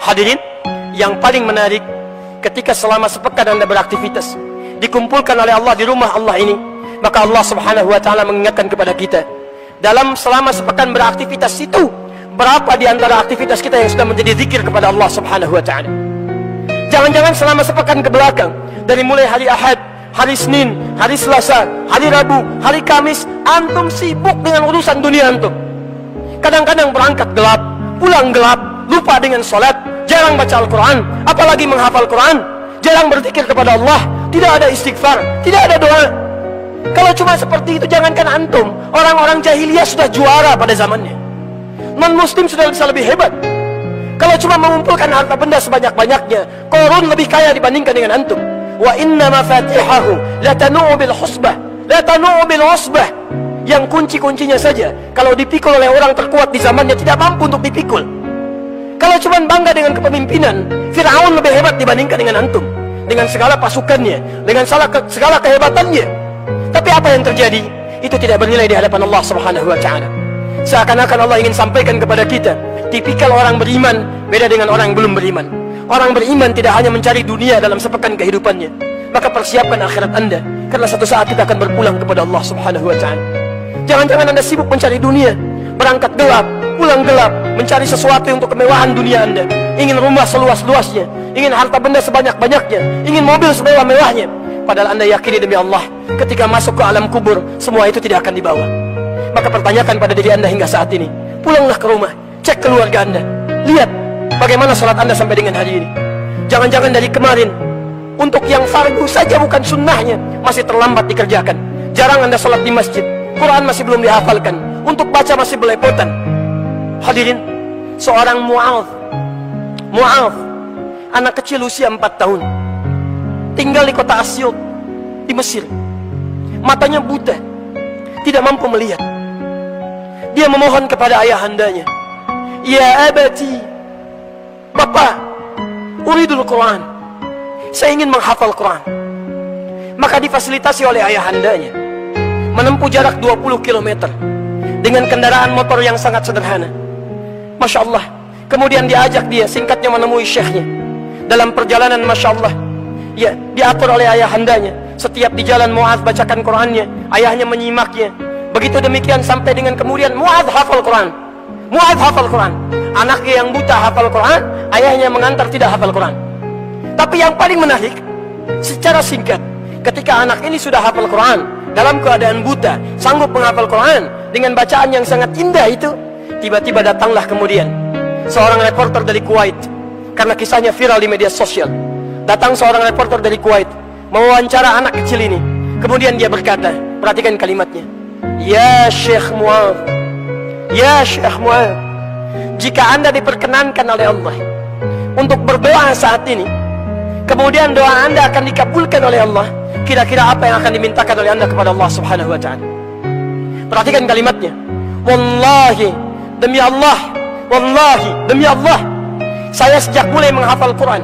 Hadirin, yang paling menarik, ketika selama sepekan Anda beraktivitas, dikumpulkan oleh Allah di rumah Allah ini, maka Allah Subhanahu wa Ta'ala mengingatkan kepada kita, dalam selama sepekan beraktivitas itu, berapa di antara aktivitas kita yang sudah menjadi zikir kepada Allah Subhanahu wa Ta'ala? Jangan-jangan selama sepekan ke belakang, dari mulai hari Ahad, hari Senin, hari Selasa, hari Rabu, hari Kamis, antum sibuk dengan urusan dunia antum. Kadang-kadang berangkat gelap, pulang gelap, lupa dengan sholat, jarang baca Al-Quran, apalagi menghafal Quran, jarang berzikir kepada Allah, tidak ada istighfar, tidak ada doa. Kalau cuma seperti itu, jangankan antum, orang-orang jahiliyah sudah juara pada zamannya. Non-muslim sudah bisa lebih hebat. Kalau cuma mengumpulkan harta benda sebanyak-banyaknya, Qarun lebih kaya dibandingkan dengan antum. Wa inna mafatihahu latanu'u bil husbah, latanu'u bil usbah. Yang kunci-kuncinya saja, kalau dipikul oleh orang terkuat di zamannya, tidak mampu untuk dipikul. Kalau cuma bangga dengan kepemimpinan, Fir'aun lebih hebat dibandingkan dengan antum, dengan segala pasukannya, dengan segala kehebatannya. Tapi apa yang terjadi? Itu tidak bernilai di hadapan Allah Subhanahu wa Ta'ala. Seakan-akan Allah ingin sampaikan kepada kita, tipikal orang beriman beda dengan orang yang belum beriman. Orang beriman tidak hanya mencari dunia dalam sepekan kehidupannya, maka persiapkan akhirat Anda, karena satu saat kita akan berpulang kepada Allah Subhanahu wa Ta'ala. Jangan-jangan Anda sibuk mencari dunia, berangkat gelap, pulang gelap, mencari sesuatu untuk kemewahan dunia Anda. Ingin rumah seluas-luasnya, ingin harta benda sebanyak-banyaknya, ingin mobil semewah-mewahnya. Padahal Anda yakini demi Allah, ketika masuk ke alam kubur, semua itu tidak akan dibawa. Maka pertanyakan pada diri Anda hingga saat ini, pulanglah ke rumah, cek keluarga Anda, lihat bagaimana sholat Anda sampai dengan hari ini. Jangan-jangan dari kemarin, untuk yang fardu saja bukan sunnahnya, masih terlambat dikerjakan. Jarang Anda sholat di masjid, Quran masih belum dihafalkan, untuk baca masih belepotan. Hadirin, seorang Mu'adh, anak kecil usia 4 tahun, tinggal di kota Asyut, di Mesir. Matanya buta, tidak mampu melihat. Dia memohon kepada ayahandanya, "Ya abati, Bapak, uridul Quran, saya ingin menghafal Quran." Maka difasilitasi oleh ayahandanya, menempuh jarak 20 km dengan kendaraan motor yang sangat sederhana. Masya Allah. Kemudian diajak dia, singkatnya, menemui syekhnya. Dalam perjalanan, Masya Allah, ya, diatur oleh ayahandanya. Setiap di jalan Mu'adh bacakan Qurannya, ayahnya menyimaknya. Begitu demikian sampai dengan kemudian Mu'adh hafal Quran. Mu'adh hafal Quran. Anaknya yang buta hafal Quran, ayahnya mengantar tidak hafal Quran. Tapi yang paling menarik, secara singkat, ketika anak ini sudah hafal Quran, dalam keadaan buta, sanggup menghafal Quran dengan bacaan yang sangat indah itu, tiba-tiba datanglah kemudian seorang reporter dari Kuwait, karena kisahnya viral di media sosial. Datang seorang reporter dari Kuwait, mewawancara anak kecil ini. Kemudian dia berkata, perhatikan kalimatnya, "Ya Syekh Mu'adh, ya Syekh Mu'adh, jika Anda diperkenankan oleh Allah untuk berdoa saat ini, kemudian doa Anda akan dikabulkan oleh Allah, kira-kira apa yang akan dimintakan oleh Anda kepada Allah Subhanahu wa Ta'ala?" Perhatikan kalimatnya, "Wallahi, demi Allah, wallahi, demi Allah, saya sejak mulai menghafal Quran,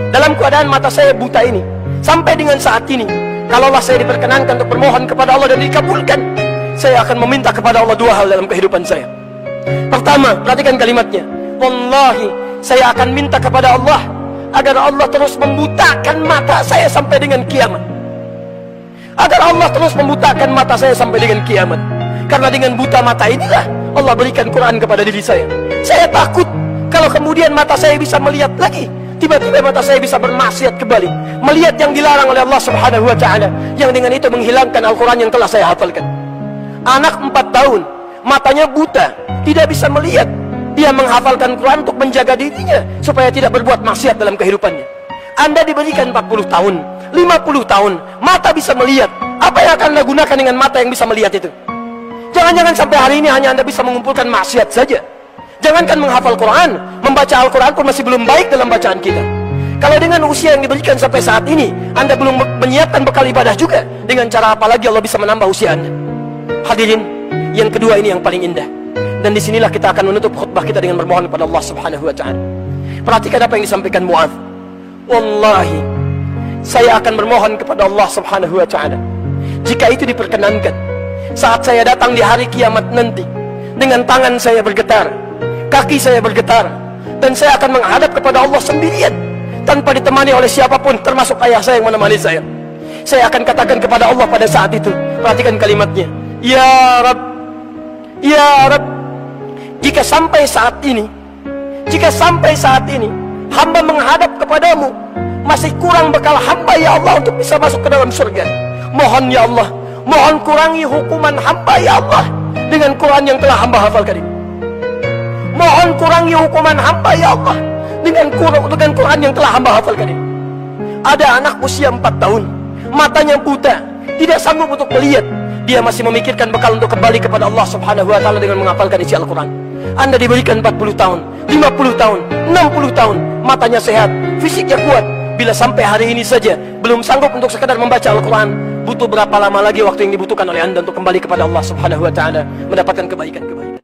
dalam keadaan mata saya buta ini, sampai dengan saat ini, kalaulah saya diperkenankan untuk bermohon kepada Allah dan dikabulkan, saya akan meminta kepada Allah 2 hal dalam kehidupan saya. Pertama, perhatikan kalimatnya, wallahi, saya akan minta kepada Allah agar Allah terus membutakan mata saya sampai dengan kiamat. Agar Allah terus membutakan mata saya sampai dengan kiamat. Karena dengan buta mata inilah Allah berikan Quran kepada diri saya. Saya takut kalau kemudian mata saya bisa melihat lagi, tiba-tiba mata saya bisa bermaksiat kembali, melihat yang dilarang oleh Allah Subhanahu wa Ta'ala, yang dengan itu menghilangkan Al-Quran yang telah saya hafalkan." Anak 4 tahun, matanya buta, tidak bisa melihat, dia menghafalkan Quran untuk menjaga dirinya supaya tidak berbuat maksiat dalam kehidupannya. Anda diberikan 40 tahun, 50 tahun, mata bisa melihat. Apa yang akan Anda gunakan dengan mata yang bisa melihat itu? Jangan-jangan sampai hari ini hanya Anda bisa mengumpulkan maksiat saja. Jangankan menghafal Quran, membaca Al-Quran pun masih belum baik dalam bacaan kita. Kalau dengan usia yang diberikan sampai saat ini, Anda belum menyiapkan bekal ibadah juga, dengan cara apa lagi Allah bisa menambah usia Anda? Hadirin, yang kedua ini yang paling indah. Dan disinilah kita akan menutup khutbah kita dengan bermohon kepada Allah Subhanahu wa Ta'ala. Perhatikan apa yang disampaikan Mu'adh. "Wallahi, saya akan bermohon kepada Allah Subhanahu wa Ta'ala, jika itu diperkenankan, saat saya datang di hari kiamat nanti, dengan tangan saya bergetar, kaki saya bergetar, Dan saya akan menghadap kepada Allah sendirian, tanpa ditemani oleh siapapun, termasuk ayah saya yang menemani saya. Saya akan katakan kepada Allah pada saat itu, perhatikan kalimatnya, Ya Rabb, Ya Rabb, jika sampai saat ini hamba menghadap kepadamu, masih kurang bekal hamba ya Allah untuk bisa masuk ke dalam surga. Mohon ya Allah, mohon kurangi hukuman hamba ya Allah dengan Quran yang telah hamba hafalkan ini. Mohon kurangi hukuman hamba ya Allah dengan Quran yang telah hamba hafalkan ini. Ada anak usia 4 tahun, matanya buta, tidak sanggup untuk melihat. Dia masih memikirkan bekal untuk kembali kepada Allah Subhanahu wa Ta'ala dengan menghafalkan isi Al-Quran. Anda diberikan 40 tahun, 50 tahun, 60 tahun, matanya sehat, fisiknya kuat. Bila sampai hari ini saja belum sanggup untuk sekadar membaca Al-Quran, butuh berapa lama lagi waktu yang dibutuhkan oleh Anda untuk kembali kepada Allah Subhanahu wa Ta'ala, mendapatkan kebaikan-kebaikan.